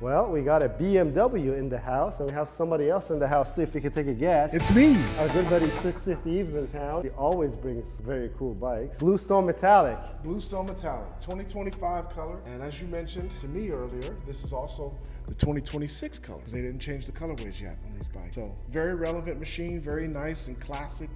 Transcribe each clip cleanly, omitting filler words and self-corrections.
Well, we got a BMW in the house, and we have somebody else in the house too, if you could take a guess. It's me. Our good buddy 650Ib's in town. He always brings very cool bikes. Bluestone Metallic. Bluestone Metallic, 2025 color. And as you mentioned to me earlier, this is also the 2026 color, because they didn't change the colorways yet on these bikes. So very relevant machine, very nice and classic,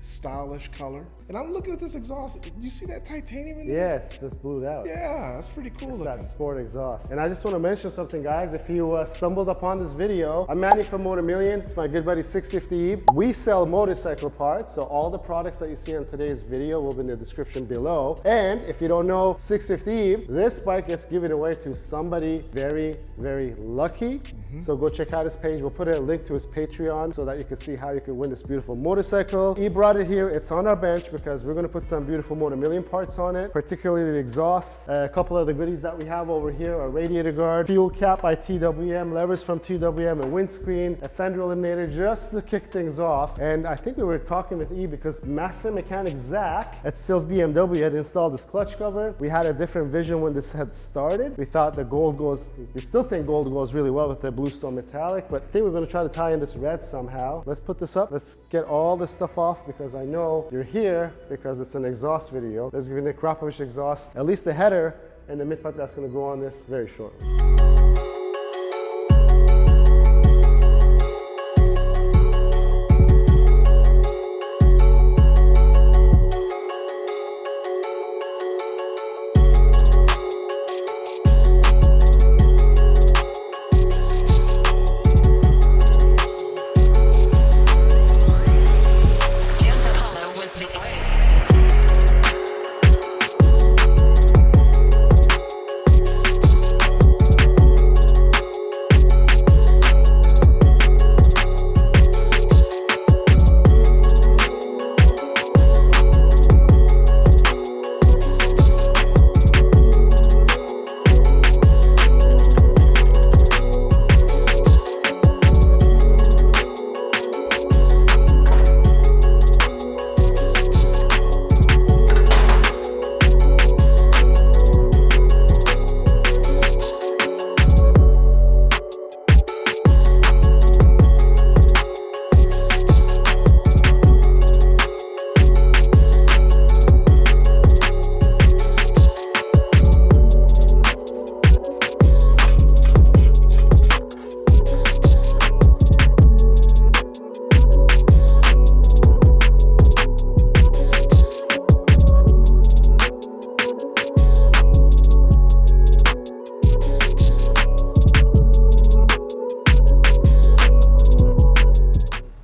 stylish color. And I'm looking at this exhaust. You see that titanium in there? Yeah, it's just blued out. Yeah, that's pretty cool It's looking. that sport exhaust. And I just want to mention something, guys. If you stumbled upon this video, I'm Manny from Motomillion. It's my good buddy 650Ib's. We sell motorcycle parts, so all the products that you see on today's video will be in the description below. And if you don't know 650Ib's, this bike gets given away to somebody very, very lucky. So go check out his page. We'll put a link to his Patreon so that you can see how you can win this beautiful motorcycle. He brought it here. It's on our bench because we're going to put some beautiful Motomillion parts on it, particularly the exhaust. A couple of the goodies that we have over here are Radiator Guard, fuel cap by TWM, levers from TWM, a windscreen, a fender eliminator, just to kick things off. And I think we were talking with E because master mechanic Zach at Sales BMW had installed this clutch cover. We had a different vision when this had started. We thought the gold goes, we still think gold goes really well with the Bluestone Metallic, but I think we're going to try to tie in this red somehow. Let's put this up. Let's get all this stuff off because I know you're here because it's an exhaust video. There's going to be an Akrapovic exhaust, at least the header and the mid-part that's going to go on this very shortly.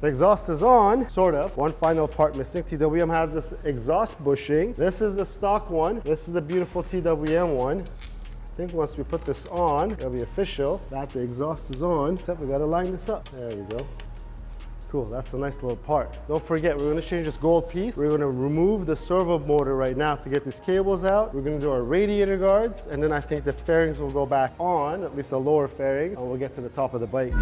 The exhaust is on, sort of. One final part missing. TWM has this exhaust bushing. This is the stock one. This is the beautiful TWM one. I think once we put this on, it'll be official that the exhaust is on. Except we gotta line this up. There we go. Cool, that's a nice little part. Don't forget, we're gonna change this gold piece. We're gonna remove the servo motor right now to get these cables out. We're gonna do our radiator guards, and then I think the fairings will go back on, at least the lower fairing, and we'll get to the top of the bike.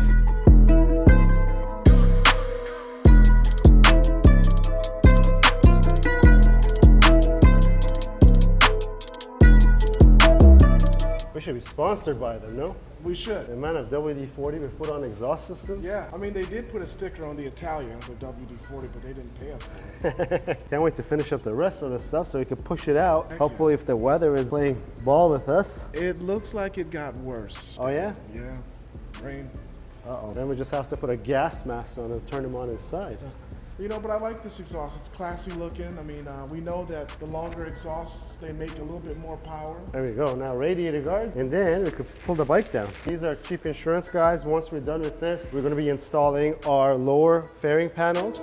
We should be sponsored by them, no? We should. The amount of WD40 we put on exhaust systems. Yeah, I mean, they did put a sticker on the Italian for WD40, but they didn't pay us for it. Can't wait to finish up the rest of the stuff so we can push it out. Hopefully, if the weather is playing ball with us. It looks like it got worse. Oh, yeah? Yeah, rain. Uh-oh. Then we just have to put a gas mask on and turn him on his side. You know, but I like this exhaust. It's classy looking. I mean, we know that the longer exhausts, they make a little bit more power. There we go. Now radiator guard, and then we could pull the bike down. These are cheap insurance, guys. Once we're done with this, we're going to be installing our lower fairing panels.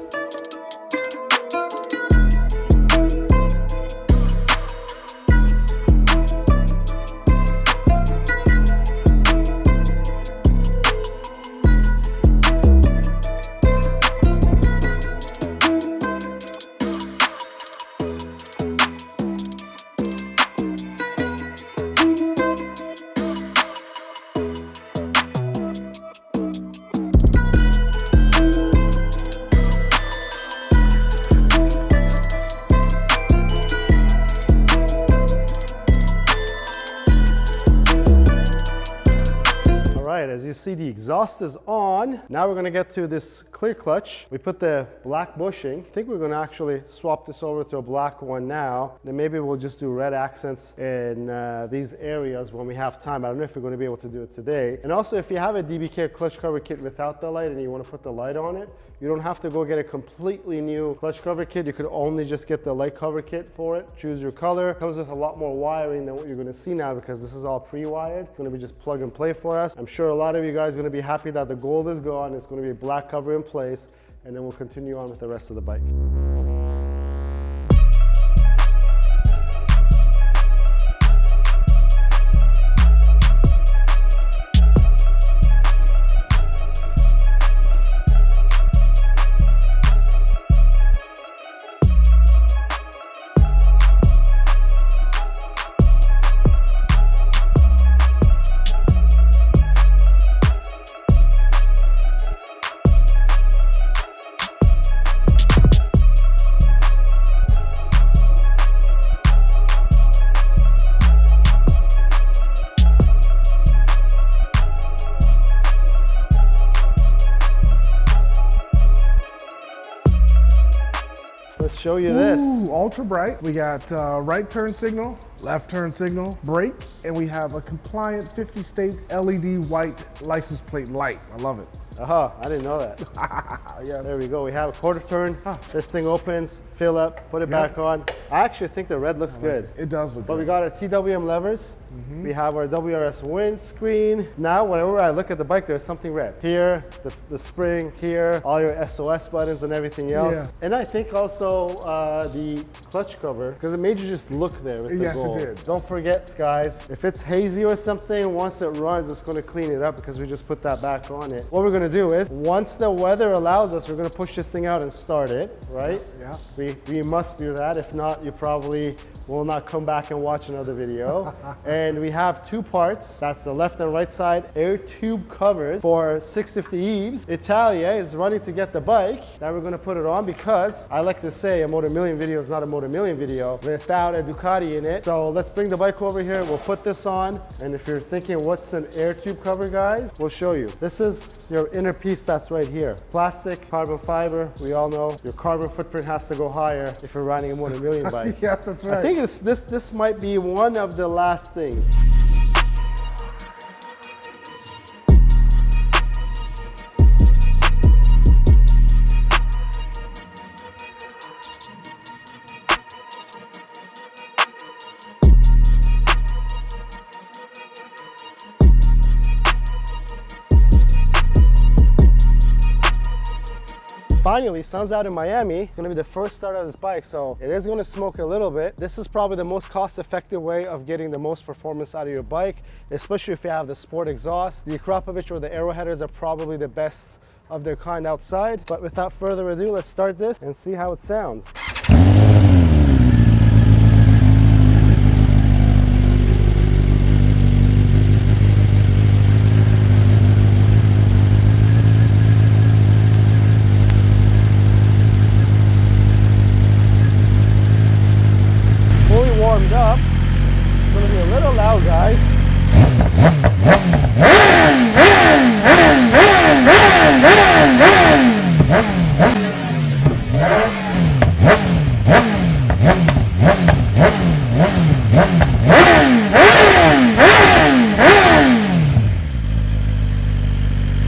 right, as you see, the exhaust is on. Now we're gonna get to this clear clutch. We put the black bushing. I think we're gonna actually swap this over to a black one now. Then maybe we'll just do red accents in these areas when we have time. I don't know if we're gonna be able to do it today. And also, if you have a DBK clutch cover kit without the light and you wanna put the light on it, you don't have to go get a completely new clutch cover kit. You could only just get the light cover kit for it. Choose your color. Comes with a lot more wiring than what you're gonna see now because this is all pre-wired. It's gonna be just plug and play for us. I'm sure a lot of you guys are gonna be happy that the gold is gone. It's gonna be a black cover in place, and then we'll continue on with the rest of the bike. Let's show you this. Ooh, ultra bright. We got right turn signal, left turn signal, brake, and we have a compliant 50 state LED white license plate light. I love it. I didn't know that. Yes. There we go. We have a quarter turn. This thing opens, fill up, put it back on. I actually think the red looks good. It does look But good. we got our TWM levers. We have our WRS windscreen. Now, whenever I look at the bike, there's something red. Here, the spring, here, all your SOS buttons and everything else. Yeah. And I think also the clutch cover, because it made you just look there with the gold. Yes, it did. Don't forget, guys, if it's hazy or something, once it runs, it's going to clean it up because we just put that back on it. What we're going to do is, once the weather allows us, we're going to push this thing out and start it, right? Yeah. We must do that. If not, you probably will not come back and watch another video. And we have two parts. That's the left and right side air tube covers for 650Ib's. Italia is running to get the bike. Now we're going to put it on because I like to say a Motomillion video is not a Motomillion video without a Ducati in it. So let's bring the bike over here. We'll put this on. And if you're thinking what's an air tube cover, guys, we'll show you. This is your inner piece that's right here. Plastic, carbon fiber. We all know your carbon footprint has to go higher if you're riding a Motomillion bike. Yes, that's right. I think this might be one of the last things. Finally, sun's out in Miami. It's gonna be the first start of this bike, so it is gonna smoke a little bit. This is probably the most cost-effective way of getting the most performance out of your bike, especially if you have the sport exhaust. The Akrapovic or the Aero headers are probably the best of their kind outside. But without further ado, let's start this and see how it sounds. Warmed up. It's going to be a little loud, guys.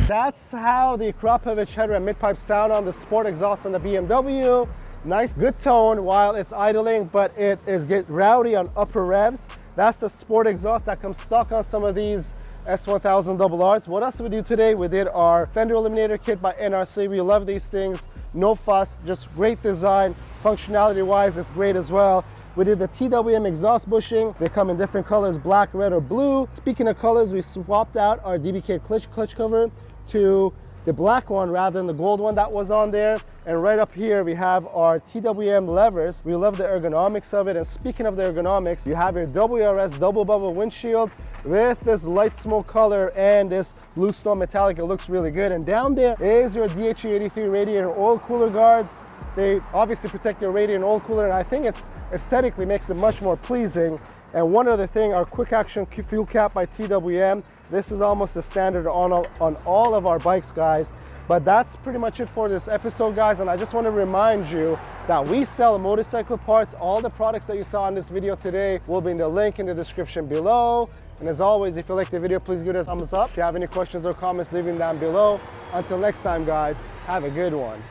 That's how the Akrapovic header and mid-pipe sound on the sport exhaust on the BMW. Nice, good tone while it's idling, but it is get rowdy on upper revs. That's the sport exhaust that comes stock on some of these S1000RRs. What else did we do today? We did our fender eliminator kit by NRC. We love these things. No fuss, just great design. Functionality wise, it's great as well. We did the TWM exhaust bushing. They come in different colors, black, red, or blue. Speaking of colors, we swapped out our DBK clutch cover to the black one rather than the gold one that was on there. And right up here, we have our TWM levers. We love the ergonomics of it. And speaking of the ergonomics, you have your WRS double bubble windshield with this light smoke color and this bluestone metallic. It looks really good. And down there is your DHE83 radiator oil cooler guards. They obviously protect your radiator and oil cooler, and I think it's aesthetically makes it much more pleasing. And one other thing, our quick action fuel cap by TWM. This is almost the standard on all of our bikes, guys. But that's pretty much it for this episode, guys. And I just want to remind you that we sell motorcycle parts. All the products that you saw in this video today will be in the link in the description below. And as always, if you like the video, please give it a thumbs up. If you have any questions or comments, leave them down below. Until next time, guys, have a good one.